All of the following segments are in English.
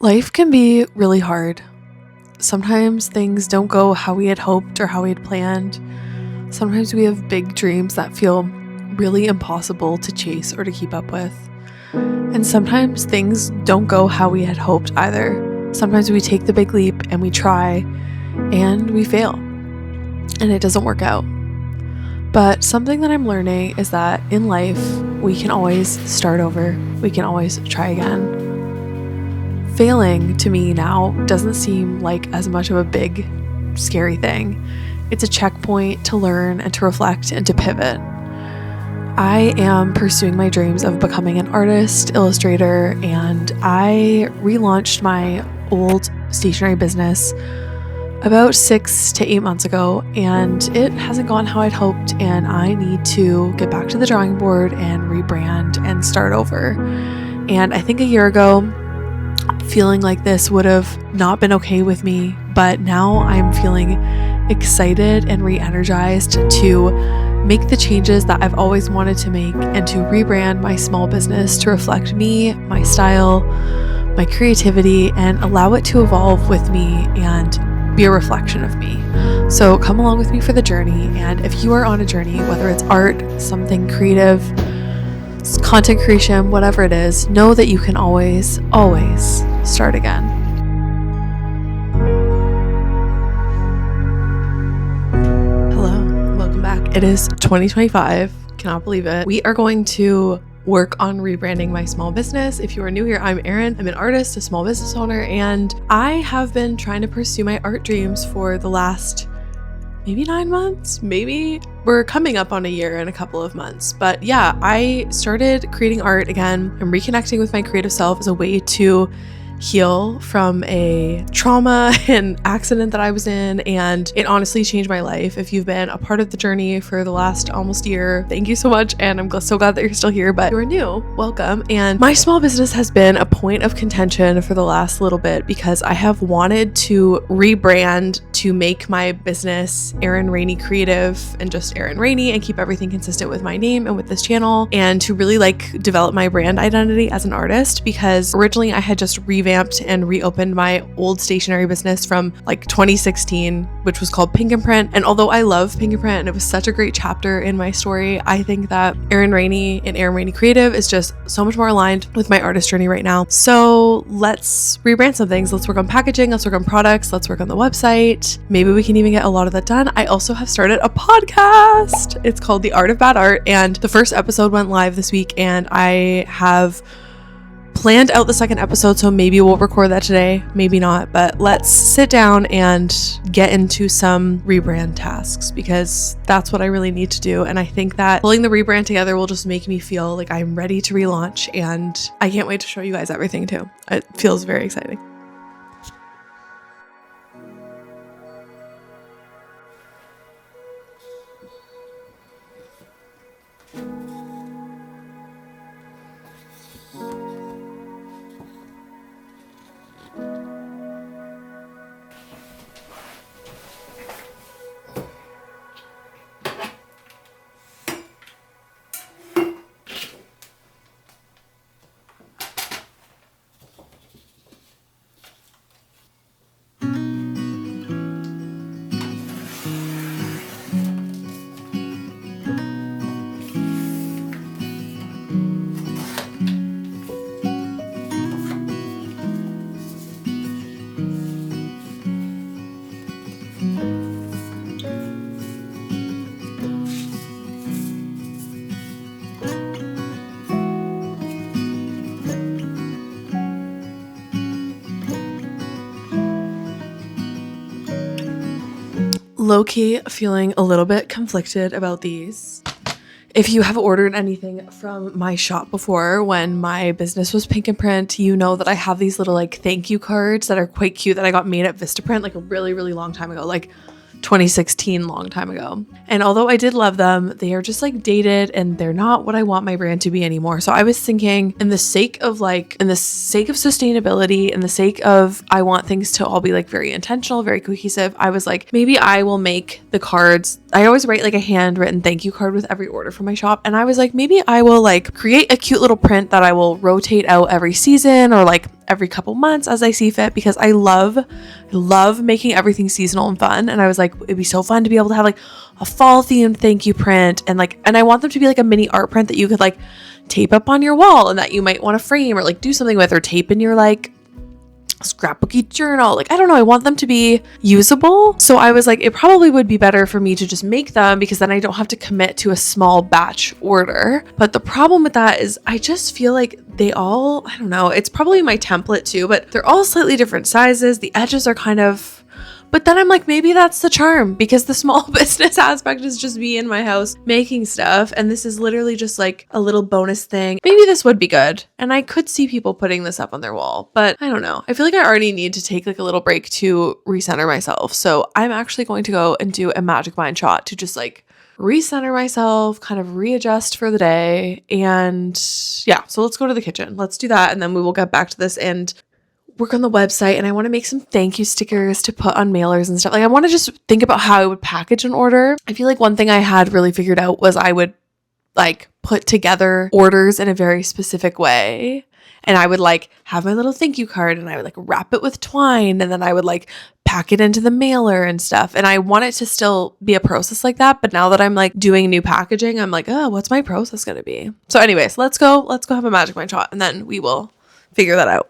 Life can be really hard. Sometimes things don't go how we had hoped or how we had planned. Sometimes we have big dreams that feel really impossible to chase or to keep up with. And sometimes things don't go how we had hoped either. Sometimes we take the big leap and we try and we fail and it doesn't work out. But something that I'm learning is that in life, we can always start over. We can always try again. Failing to me now doesn't seem like as much of a big, scary thing. It's a checkpoint to learn and to reflect and to pivot. I am pursuing my dreams of becoming an artist, illustrator, and I relaunched my old stationery business about 6 to 8 months ago, and it hasn't gone how I'd hoped, and I need to get back to the drawing board and rebrand and start over. And I think a year ago, feeling like this would have not been okay with me, but now I'm feeling excited and re-energized to make the changes that I've always wanted to make and to rebrand my small business to reflect me, my style, my creativity, and allow it to evolve with me and be a reflection of me. So come along with me for the journey, and if you are on a journey, whether it's art, something creative, content creation, whatever it is, know that you can always start again. Hello, welcome back. It is 2025. Cannot believe it. We are going to work on rebranding my small business. If you are new here, I'm Erin. I'm an artist, a small business owner, and I have been trying to pursue my art dreams for the last maybe 9 months. Maybe we're coming up on a year in a couple of months. But yeah, I started creating art again and reconnecting with my creative self as a way to heal from a trauma and accident that I was in, and it honestly changed my life. If you've been a part of the journey for the last almost year, thank you so much, and I'm so glad that you're still here. But if you're new, welcome. And my small business has been a point of contention for the last little bit because I have wanted to rebrand to make my business Erin Rainey Creative and just Erin Rainey and keep everything consistent with my name and with this channel, and to really develop my brand identity as an artist, because originally I had just revamped and reopened my old stationery business from 2016, which was called Pink and Print. And although I love Pink and Print and it was such a great chapter in my story, I think that Erin Rainey and Erin Rainey Creative is just so much more aligned with my artist journey right now. So let's rebrand some things. Let's work on packaging, let's work on products, let's work on the website. Maybe we can even get a lot of that done. I also have started a podcast. It's called The Art of Bad Art, and the first episode went live this week, and I have planned out the second episode, so maybe we'll record that today, maybe not, but let's sit down and get into some rebrand tasks, because that's what I really need to do. And I think that pulling the rebrand together will just make me feel like I'm ready to relaunch, and I can't wait to show you guys everything too. It feels very exciting. Low-key feeling a little bit conflicted about these. If you have ordered anything from my shop before, when my business was Pink and Print, you know that I have these little thank you cards that are quite cute that I got made at Vistaprint a really, really long time ago, 2016, long time ago. And although I did love them, they are just dated and they're not what I want my brand to be anymore. So I was thinking, in the sake of sustainability, in the sake of I want things to all be very intentional, very cohesive, I was maybe I will make the cards. I always write a handwritten thank you card with every order from my shop. And I was maybe I will create a cute little print that I will rotate out every season, or every couple months as I see fit, because I love making everything seasonal and fun. And I was like, it'd be so fun to be able to have like a fall themed thank you print, and I want them to be like a mini art print that you could like tape up on your wall and that you might want to frame or like do something with, or tape in your like scrapbooky journal. Like, I don't know, I want them to be usable. So I was like, it probably would be better for me to just make them, because then I don't have to commit to a small batch order. But the problem with that is I just feel like they all, I don't know, it's probably my template too, but they're all slightly different sizes. The edges are kind of, but then I'm like, maybe that's the charm, because the small business aspect is just me in my house making stuff. And this is literally just like a little bonus thing. Maybe this would be good. And I could see people putting this up on their wall, but I don't know. I feel like I already need to take like a little break to recenter myself. So I'm actually going to go and do a Magic Mind shot to just like recenter myself, kind of readjust for the day. And yeah, so let's go to the kitchen. Let's do that. And then we will get back to this and work on the website. And I want to make some thank you stickers to put on mailers and stuff. Like, I want to just think about how I would package an order. I feel like one thing I had really figured out was I would like put together orders in a very specific way. And I would like have my little thank you card, and I would like wrap it with twine, and then I would like pack it into the mailer and stuff. And I want it to still be a process like that. But now that I'm like doing new packaging, I'm like, oh, what's my process going to be? So anyways, let's go have a Magic Mind shot, and then we will figure that out.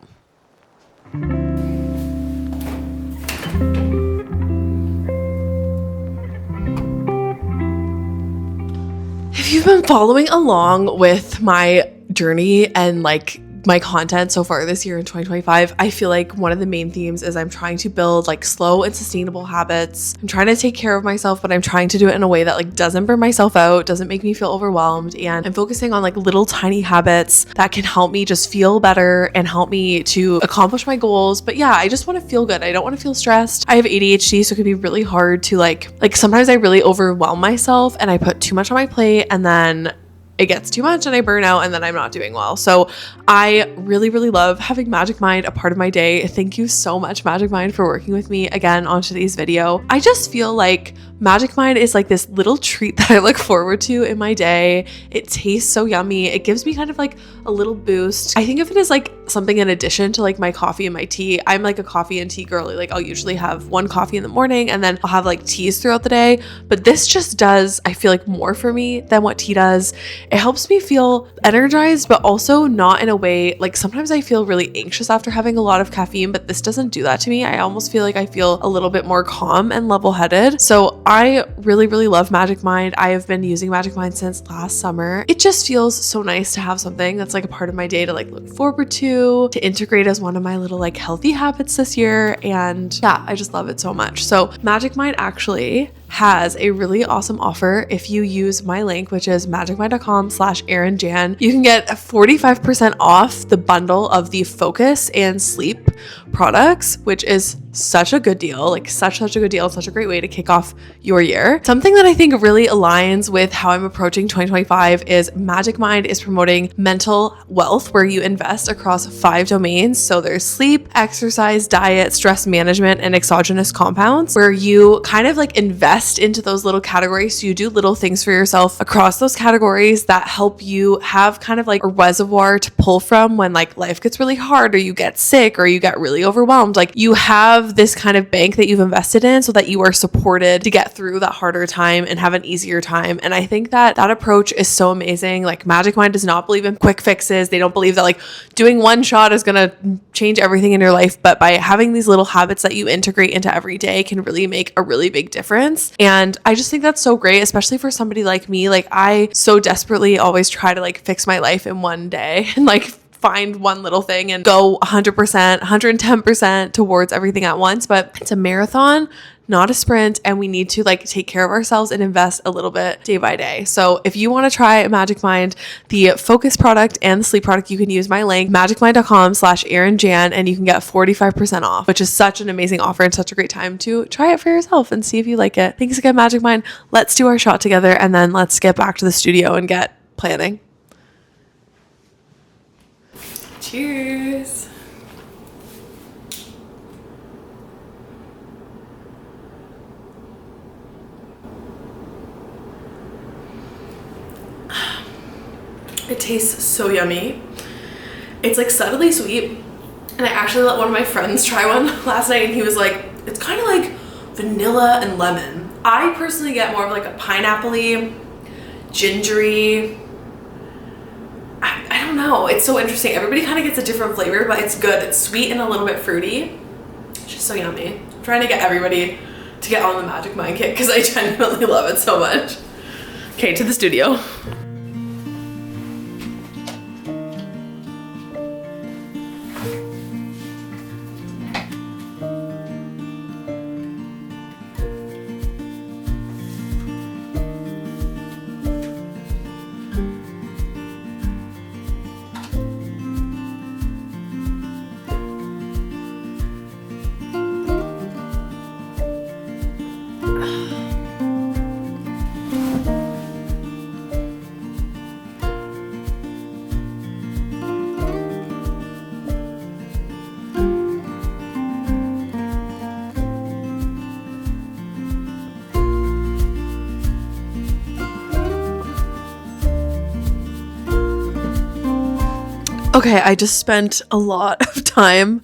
If you've been following along with my journey and like my content so far this year in 2025, I feel like one of the main themes is I'm trying to build like slow and sustainable habits. I'm trying to take care of myself, but I'm trying to do it in a way that like doesn't burn myself out, doesn't make me feel overwhelmed. And I'm focusing on like little tiny habits that can help me just feel better and help me to accomplish my goals. But yeah, I just want to feel good. I don't want to feel stressed. I have ADHD, so it can be really hard to like sometimes I really overwhelm myself and I put too much on my plate, and then it gets too much and I burn out, and then I'm not doing well. So I really, really love having Magic Mind a part of my day. Thank you so much, Magic Mind, for working with me again on today's video. I just feel like Magic Mind is like this little treat that I look forward to in my day. It tastes so yummy. It gives me kind of like a little boost. I think of it as like something in addition to like my coffee and my tea. I'm like a coffee and tea girly. Like, I'll usually have one coffee in the morning and then I'll have like teas throughout the day. But this just does, I feel like, more for me than what tea does. It helps me feel energized, but also not in a way, like sometimes I feel really anxious after having a lot of caffeine, but this doesn't do that to me. I almost feel like I feel a little bit more calm and level-headed. So I really, really love Magic Mind. I have been using Magic Mind since last summer. It just feels so nice to have something that's like a part of my day to like look forward to integrate as one of my little like healthy habits this year. And yeah, I just love it so much. So Magic Mind actually has a really awesome offer. If you use my link, which is magicmind.com/ErinJan, you can get 45% off the bundle of the focus and sleep products, which is such a good deal, like such a good deal, such a great way to kick off your year. Something that I think really aligns with how I'm approaching 2025 is Magic Mind is promoting mental wealth, where you invest across 5 domains. So there's sleep, exercise, diet, stress management, and exogenous compounds, where you kind of like invest into those little categories. So you do little things for yourself across those categories that help you have kind of like a reservoir to pull from when like life gets really hard, or you get sick, or you get really overwhelmed. Like, you have this kind of bank that you've invested in so that you are supported to get through that harder time and have an easier time. And I think that that approach is so amazing. Like, Magic Mind does not believe in quick fixes. They don't believe that like doing one shot is going to change everything in your life. But by having these little habits that you integrate into every day can really make a really big difference. And I just think that's so great, especially for somebody like me. Like, I so desperately always try to like fix my life in one day and like find one little thing and go 100%, 110% towards everything at once. But it's a marathon, not a sprint, and we need to like take care of ourselves and invest a little bit day by day. So if you want to try Magic Mind, the focus product and the sleep product, you can use my link, magicmind.com/ErinJan, and you can get 45% off, which is such an amazing offer and such a great time to try it for yourself and see if you like it. Thanks again, Magic Mind. Let's do our shot together, and then let's get back to the studio and get planning. Cheers. It tastes so yummy. It's like subtly sweet, And I actually let one of my friends try one last night, and he was like, it's kind of like vanilla and lemon. I personally get more of like a pineapple-y, gingery. I don't know. It's so interesting. Everybody kind of gets a different flavor, but it's good. It's sweet and a little bit fruity. It's just so yummy. I'm trying to get everybody to get on the Magic Mind Kit because I genuinely love it so much. Okay, to the studio. Okay, I just spent a lot of time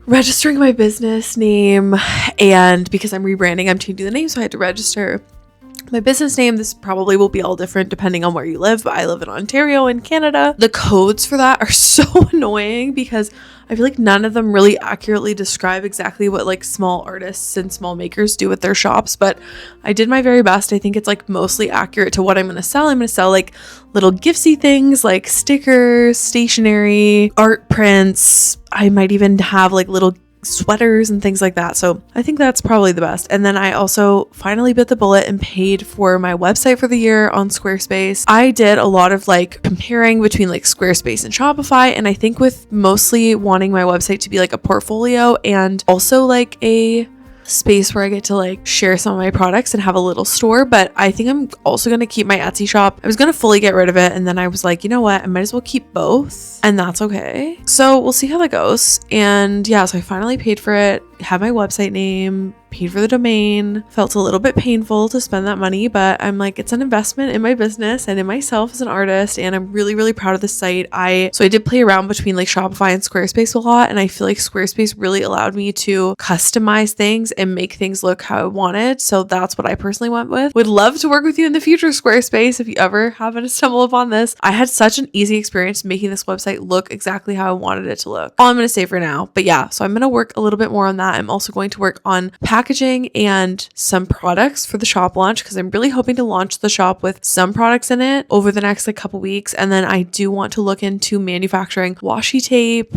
registering my business name, and because I'm rebranding, I'm changing the name, so I had to register my business name. This probably will be all different depending on where you live, but I live in Ontario in Canada. The codes for that are so annoying because I feel like none of them really accurately describe exactly what like small artists and small makers do with their shops, but I did my very best. I think it's like mostly accurate to what I'm going to sell. I'm going to sell like little giftsy things like stickers, stationery, art prints. I might even have like little sweaters and things like that. So I think that's probably the best. And then I also finally bit the bullet and paid for my website for the year on Squarespace. I did a lot of like comparing between like Squarespace and Shopify, and I think with mostly wanting my website to be like a portfolio and also like a space where I get to like share some of my products and have a little store, but I think I'm also going to keep my Etsy shop. I was going to fully get rid of it, and then I was like, you know what, I might as well keep both, and that's okay. So we'll see how that goes. And yeah, so I finally paid for it, have my website name, paid for the domain. Felt a little bit painful to spend that money, but I'm like, it's an investment in my business and in myself as an artist, and I'm really, really proud of the site. So I did play around between like Shopify and Squarespace a lot, and I feel like Squarespace really allowed me to customize things and make things look how I wanted. So that's what I personally went with. Would love to work with you in the future, Squarespace, if you ever happen to stumble upon this. I had such an easy experience making this website look exactly how I wanted it to look. All I'm going to say for now, but yeah, so I'm going to work a little bit more on that. I'm also going to work on packaging and some products for the shop launch, because I'm really hoping to launch the shop with some products in it over the next like couple weeks. And then I do want to look into manufacturing washi tape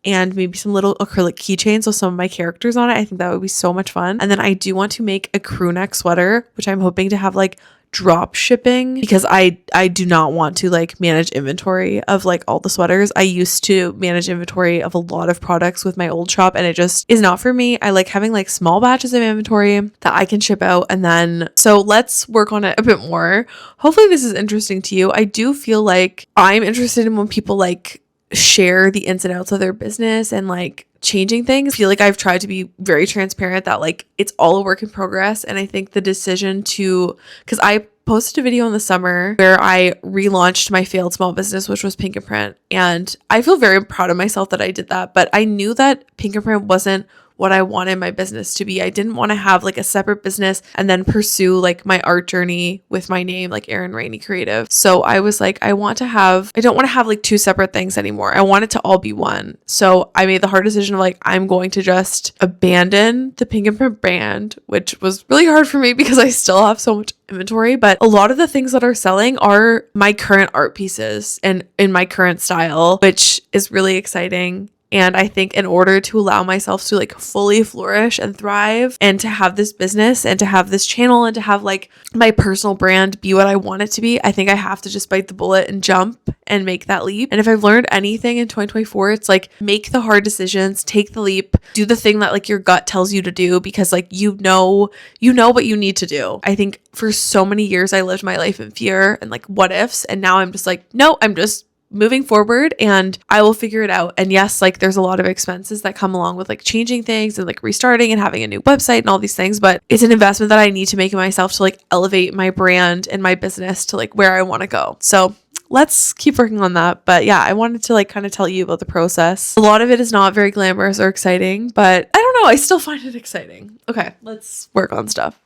and maybe some little acrylic keychains with some of my characters on it. I think that would be so much fun. And then I do want to make a crew neck sweater, which I'm hoping to have like drop shipping, because I do not want to like manage inventory of like all the sweaters. I used to manage inventory of a lot of products with my old shop, and it just is not for me. I like having like small batches of inventory that I can ship out. And then so let's work on it a bit more. Hopefully this is interesting to you. I do feel like I'm interested in when people like share the ins and outs of their business and like changing things. I feel like I've tried to be very transparent that like it's all a work in progress. And I think the decision to, because I posted a video in the summer where I relaunched my failed small business, which was Pink and Print, and I feel very proud of myself that I did that. But I knew that Pink and Print wasn't what I wanted my business to be. I didn't want to have like a separate business and then pursue like my art journey with my name, like Erin Rainey Creative. So I was like, I don't want to have like two separate things anymore. I want it to all be one. So I made the hard decision of like, I'm going to just abandon the Pink and Print brand, which was really hard for me because I still have so much inventory. But a lot of the things that are selling are my current art pieces and in my current style, which is really exciting. And I think in order to allow myself to like fully flourish and thrive and to have this business and to have this channel and to have like my personal brand be what I want it to be, I think I have to just bite the bullet and jump and make that leap. And if I've learned anything in 2024, it's like make the hard decisions, take the leap, do the thing that like your gut tells you to do, because like you know what you need to do. I think for so many years I lived my life in fear and like what ifs, and now I'm just like, no, I'm just moving forward and I will figure it out. And yes, like there's a lot of expenses that come along with like changing things and like restarting and having a new website and all these things, but it's an investment that I need to make in myself to like elevate my brand and my business to like where I want to go. So let's keep working on that. But yeah, I wanted to like kind of tell you about the process. A lot of it is not very glamorous or exciting, but I don't know, I still find it exciting. Okay, let's work on stuff.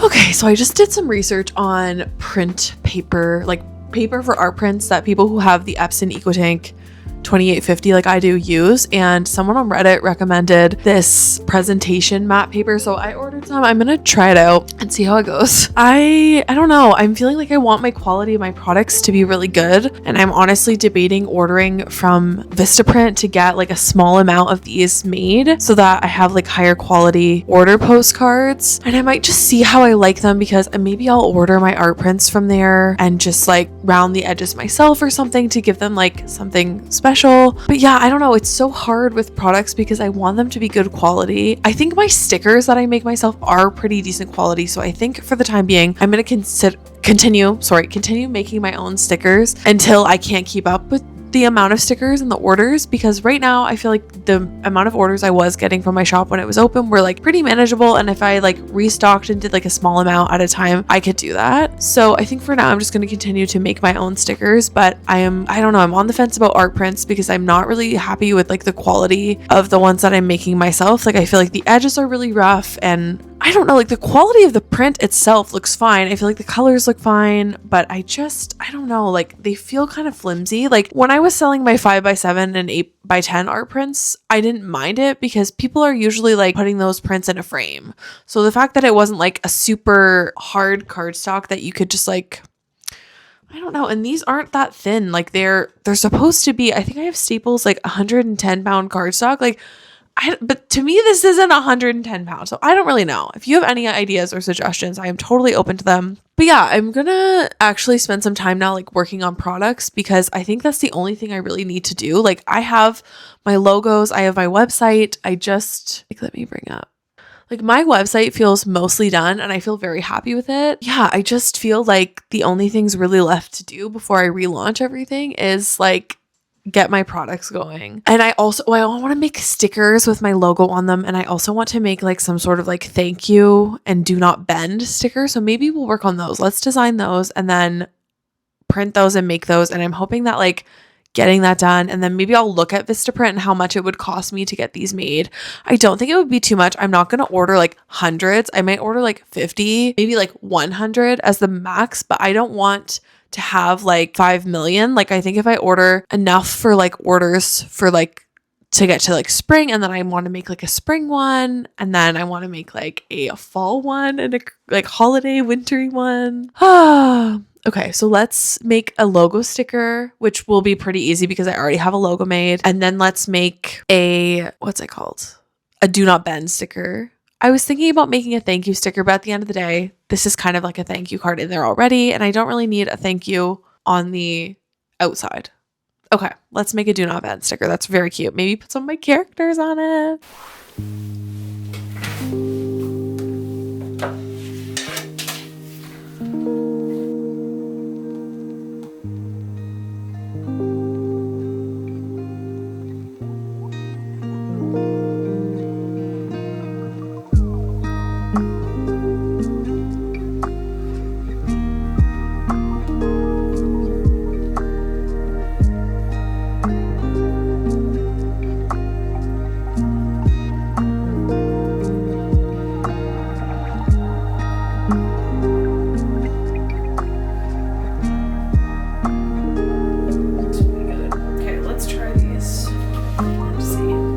Okay, so I just did some research on print paper, like paper for art prints that people who have the Epson EcoTank 2850 like I do use, and someone on Reddit recommended this presentation matte paper, so I ordered some. I'm gonna try it out and see how it goes. I don't know, I'm feeling like I want my quality of my products to be really good, and I'm honestly debating ordering from Vistaprint to get like a small amount of these made so that I have like higher quality order postcards, and I might just see how I like them, because maybe I'll order my art prints from there and just like round the edges myself or something to give them like something special. But yeah, I don't know, it's so hard with products because I want them to be good quality. I think my stickers that I make myself are pretty decent quality, so I think for the time being I'm going to continue making my own stickers until I can't keep up with the amount of stickers and the orders, because right now I feel like the amount of orders I was getting from my shop when it was open were like pretty manageable, and if I like restocked and did like a small amount at a time, I could do that. So I think for now I'm just going to continue to make my own stickers, but I don't know, I'm on the fence about art prints because I'm not really happy with like the quality of the ones that I'm making myself. Like I feel like the edges are really rough, and I don't know, like the quality of the print itself looks fine. I feel like the colors look fine, but I don't know, like they feel kind of flimsy. Like when I was selling my 5x7 and 8x10 art prints, I didn't mind it because people are usually like putting those prints in a frame. So the fact that it wasn't like a super hard cardstock that you could just like, I don't know, and these aren't that thin. Like they're supposed to be, I think I have Staples like 110 pound cardstock. Like but to me, this isn't 110 pounds. So I don't really know. If you have any ideas or suggestions, I am totally open to them. But yeah, I'm gonna actually spend some time now like working on products, because I think that's the only thing I really need to do. Like I have my logos, I have my website. Let me bring up. Like my website feels mostly done and I feel very happy with it. Yeah, I just feel like the only things really left to do before I relaunch everything is like get my products going. And I want to make stickers with my logo on them, and I also want to make like some sort of like thank you and do not bend sticker. So maybe we'll work on those. Let's design those and then print those and make those, and I'm hoping that like getting that done, and then maybe I'll look at Vistaprint and how much it would cost me to get these made. I don't think it would be too much. I'm not going to order like hundreds. I might order like 50, maybe like 100 as the max, but I don't want to have like 5 million. Like I think if I order enough for like orders for like to get to like spring, and then I want to make like a spring one, and then I want to make like a fall one, and a like holiday wintry one. Okay, so let's make a logo sticker, which will be pretty easy because I already have a logo made. And then let's make a, what's it called? A do not bend sticker. I was thinking about making a thank you sticker, but at the end of the day, this is kind of like a thank you card in there already, and I don't really need a thank you on the outside. Okay, let's make a do not vent sticker. That's very cute. Maybe put some of my characters on it. Okay, let's try these. Let's see.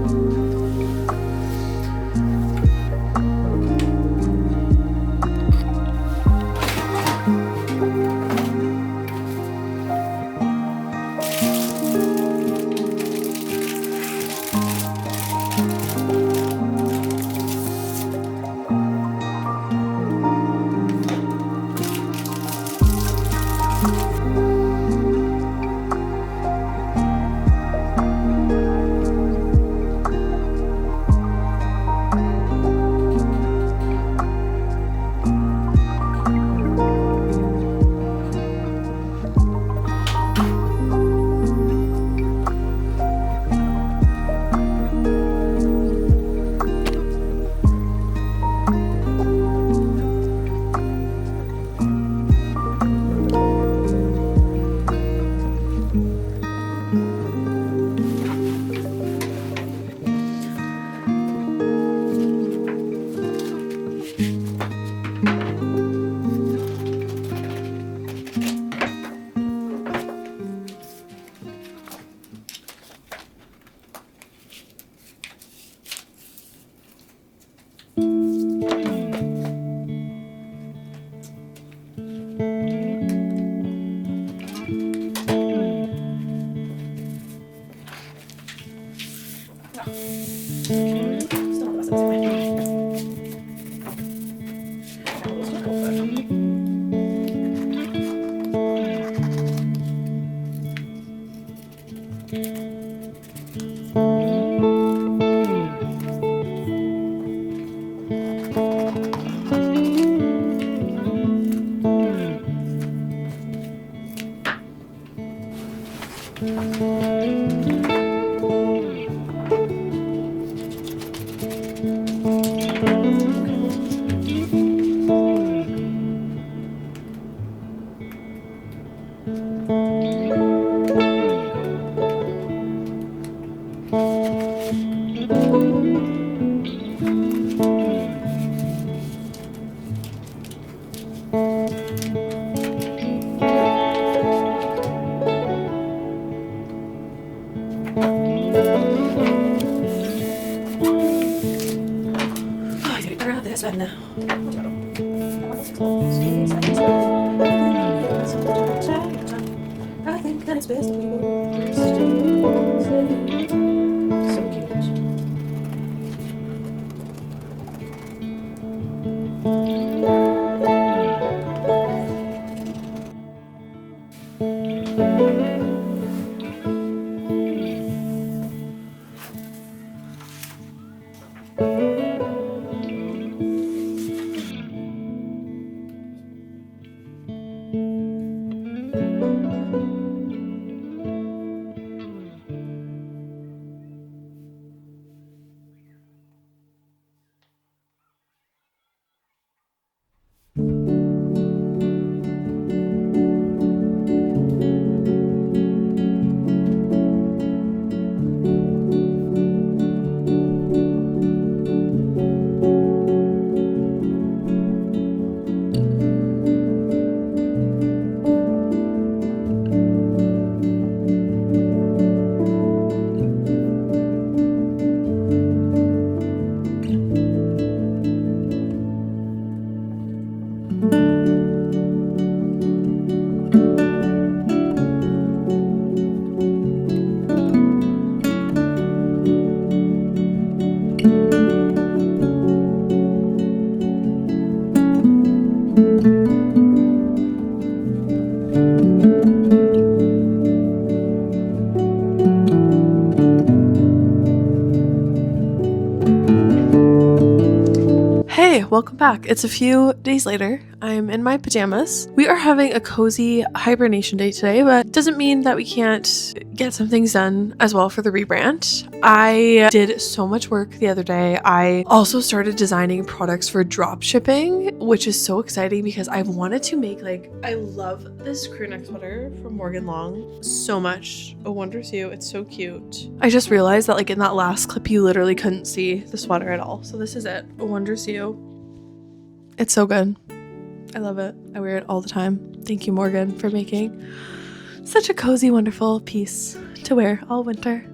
I think that it's best that we both stay. So cute. Hey, welcome back. It's a few days later. I'm in my pajamas. We are having a cozy hibernation day today, but it doesn't mean that we can't get some things done as well for the rebrand. I did so much work the other day. I also started designing products for drop shipping, which is so exciting because I've wanted to make I love this crew neck sweater from Morgan Long so much. A Wonder Sue. It's so cute. I just realized that in that last clip, you literally couldn't see the sweater at all. So this is it. A Wonder Sue. It's so good. I love it. I wear it all the time. Thank you, Morgan, for making such a cozy, wonderful piece to wear all winter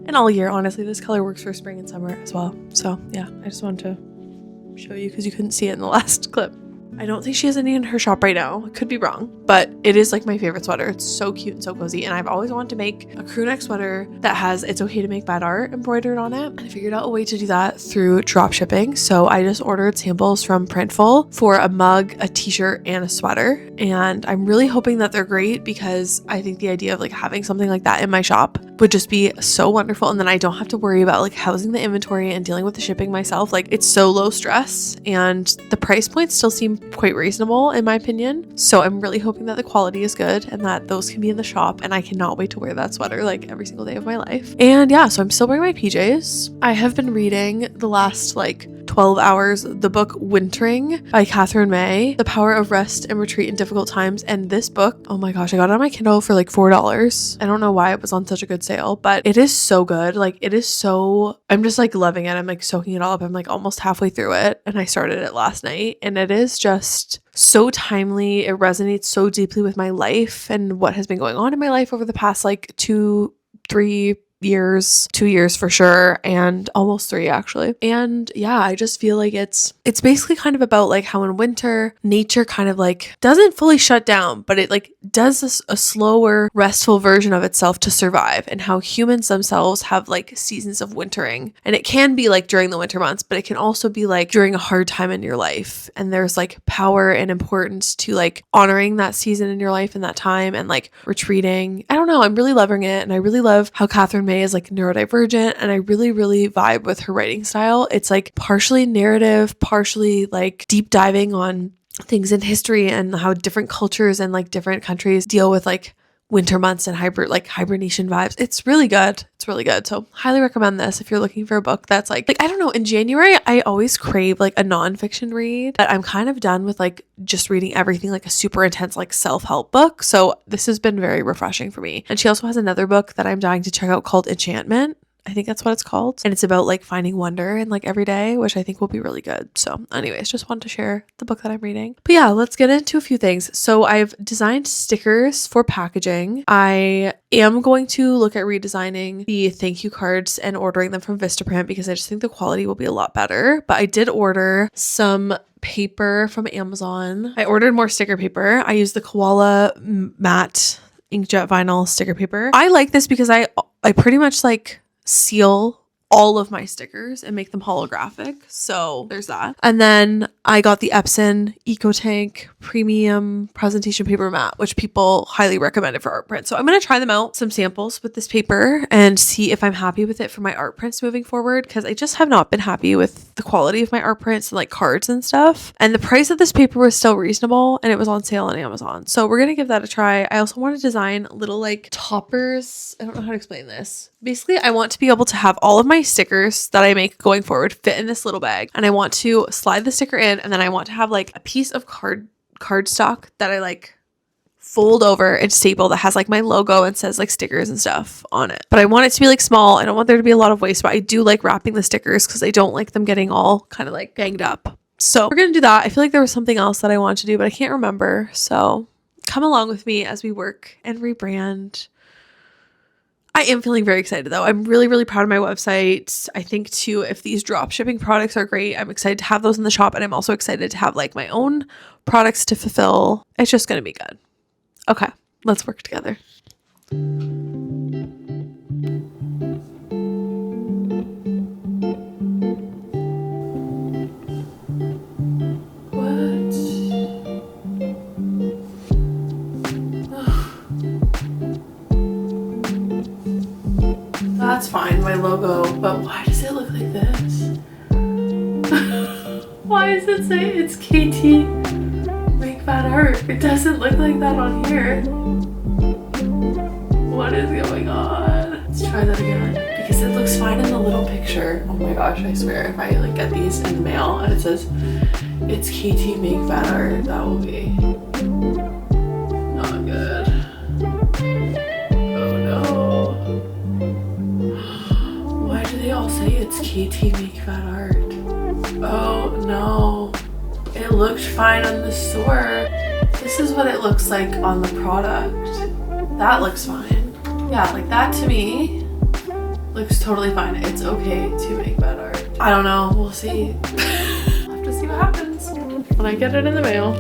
and all year. Honestly, this color works for spring and summer as well. So yeah, I just wanted to show you because you couldn't see it in the last clip. I don't think she has any in her shop right now. I could be wrong, but it is my favorite sweater. It's so cute and so cozy. And I've always wanted to make a crew neck sweater that has "It's okay to make bad art" embroidered on it. And I figured out a way to do that through drop shipping. So I just ordered samples from Printful for a mug, a t-shirt, and a sweater. And I'm really hoping that they're great because I think the idea of having something like that in my shop would just be so wonderful. And then I don't have to worry about housing the inventory and dealing with the shipping myself. It's so low stress and the price points still seem quite reasonable in my opinion. So I'm really hoping that the quality is good and that those can be in the shop, and I cannot wait to wear that sweater every single day of my life. And yeah, so I'm still wearing my PJs. I have been reading the last 12 hours the book Wintering by Catherine May, The Power of Rest and Retreat in Difficult Times. And this book, oh my gosh, I got it on my Kindle for $4. I don't know why it was on such a good sale, but it is so good. It is so, I'm just loving it. I'm soaking it all up. I'm almost halfway through it, and I started it last night, and it is just so timely. It resonates so deeply with my life and what has been going on in my life over the past 2 years for sure, and almost 3 actually. And yeah, I just feel it's basically kind of about how in winter nature kind of doesn't fully shut down, but it does a slower, restful version of itself to survive, and how humans themselves have seasons of wintering. And it can be during the winter months, but it can also be during a hard time in your life, and there's power and importance to honoring that season in your life and that time, and retreating. I don't know, I'm really loving it, and I really love how Catherine May is neurodivergent, and I really vibe with her writing style. It's partially narrative, partially deep diving on things in history and how different cultures and different countries deal with winter months and hibernation vibes. It's really good. It's really good. So highly recommend this if you're looking for a book that's I don't know, in January I always crave a nonfiction read, but I'm kind of done with just reading everything a super intense self-help book. So this has been very refreshing for me. And she also has another book that I'm dying to check out called Enchantment. I think that's what it's called. And it's about finding wonder in every day, which I think will be really good. So anyways, just wanted to share the book that I'm reading. But yeah, let's get into a few things. So I've designed stickers for packaging. I am going to look at redesigning the thank you cards and ordering them from Vistaprint because I just think the quality will be a lot better. But I did order some paper from Amazon. I ordered more sticker paper. I used the Koala matte inkjet vinyl sticker paper. I like this because I pretty much seal all of my stickers and make them holographic. So there's that. And then I got the Epson EcoTank premium presentation paper mat, which people highly recommended for art prints. So I'm going to try them out, some samples with this paper, and see if I'm happy with it for my art prints moving forward, because I just have not been happy with the quality of my art prints and cards and stuff. And the price of this paper was still reasonable, and it was on sale on Amazon. So we're going to give that a try. I also want to design little toppers. I don't know how to explain this. Basically, I want to be able to have all of my stickers that I make going forward fit in this little bag, and I want to slide the sticker in, and then I want to have a piece of cardstock that I fold over and staple that has my logo and says stickers and stuff on it. But I want it to be small. I don't want there to be a lot of waste, but I do like wrapping the stickers because I don't like them getting all kind of banged up. So we're gonna do that. I feel there was something else that I wanted to do, but I can't remember. So come along with me as we work and rebrand. I am feeling very excited though. I'm really proud of my website. I think too, if these drop shipping products are great, I'm excited to have those in the shop, and I'm also excited to have my own products to fulfill. It's just going to be good. Okay, let's work together. That's fine, my logo, but why does it look like this? Why does it say it's KT Make Bad Art? It doesn't look like that on here. What is going on? Let's try that again. Because it looks fine in the little picture. Oh my gosh, I swear if I like get these in the mail and it says it's KT Make Bad Art, that will be not good. Oh no. Why do they all say it's KT Make Bad Art? Oh no. It looked fine on the store. This is what it looks like on the product. That looks fine. Yeah, like that to me looks totally fine. It's okay to make bad art. I don't know. We'll see. I'll have to see what happens when I get it in the mail.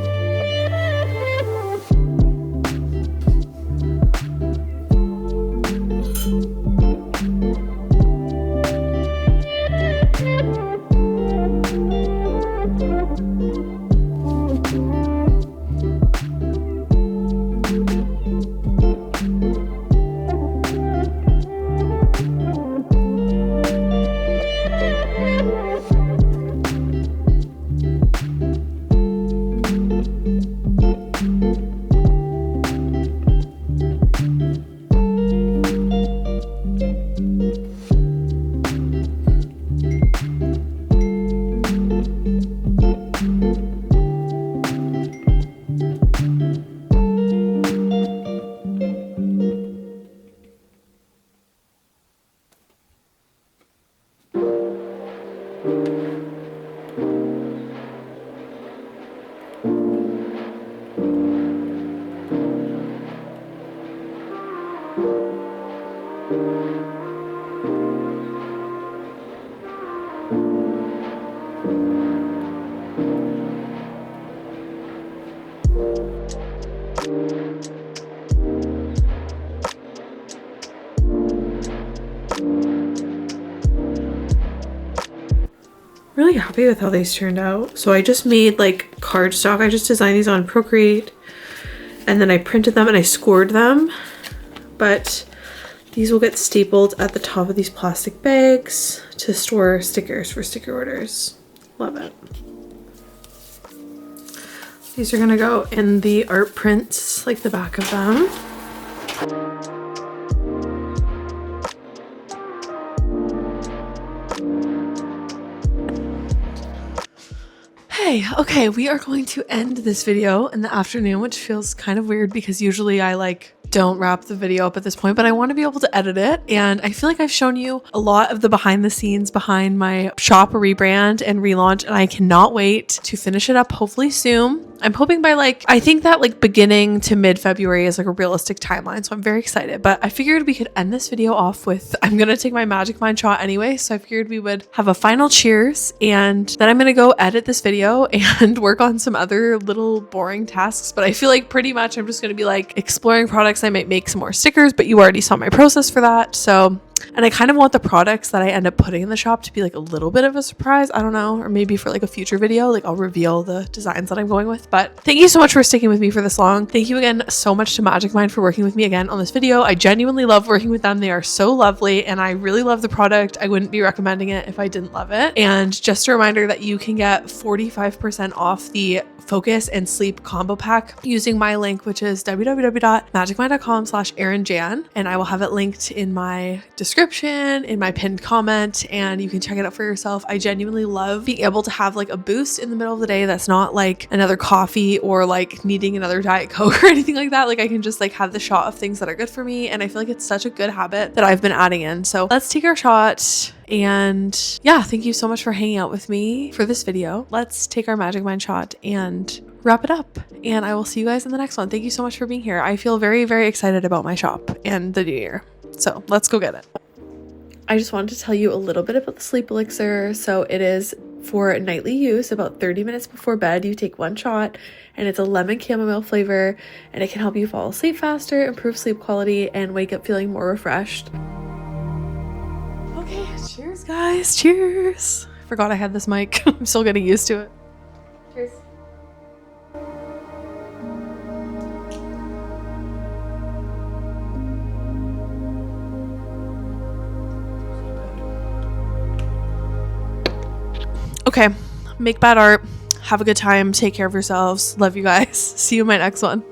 Really happy with how these turned out. So I just made like cardstock. I just designed these on Procreate and then I printed them and I scored them. But these will get stapled at the top of these plastic bags to store stickers for sticker orders. Love it. These are gonna go in the art prints, like the back of them. Hey, okay, we are going to end this video in the afternoon, which feels kind of weird because usually I like don't wrap the video up at this point, but I want to be able to edit it. And I feel like I've shown you a lot of the behind the scenes behind my shop rebrand and relaunch, and I cannot wait to finish it up hopefully soon. I'm hoping by like, I think that like beginning to mid-February is like a realistic timeline. So I'm very excited, but I figured we could end this video off with, I'm going to take my Magic Mind shot anyway. So I figured we would have a final cheers and then I'm going to go edit this video and work on some other little boring tasks. But I feel like pretty much I'm just going to be like exploring products. I might make some more stickers, but you already saw my process for that. So, and I kind of want the products that I end up putting in the shop to be like a little bit of a surprise. I don't know, or maybe for like a future video, like I'll reveal the designs that I'm going with. But thank you so much for sticking with me for this long. Thank you again so much to Magic Mind for working with me again on this video. I genuinely love working with them. They are so lovely and I really love the product. I wouldn't be recommending it if I didn't love it. And just a reminder that you can get 45% off the Focus and Sleep combo pack using my link, which is www.magicmind.com/ErinJan, and I will have it linked in my description, in my pinned comment, and you can check it out for yourself. I genuinely love being able to have like a boost in the middle of the day that's not like another coffee or like needing another Diet Coke or anything like that. Like I can just like have the shot of things that are good for me, and I feel like it's such a good habit that I've been adding in. So let's take our shot. And yeah, thank you so much for hanging out with me for this video. Let's take our Magic Mind shot and wrap it up. And I will see you guys in the next one. Thank you so much for being here. I feel very, very excited about my shop and the new year. So let's go get it. I just wanted to tell you a little bit about the sleep elixir. So it is for nightly use. About 30 minutes before bed, you take one shot and it's a lemon chamomile flavor and it can help you fall asleep faster, improve sleep quality, and wake up feeling more refreshed. Okay, cheers guys, cheers. Forgot I had this mic. I'm still getting used to it. Cheers. Okay, make bad art, have a good time, take care of yourselves. Love you guys. See you in my next one.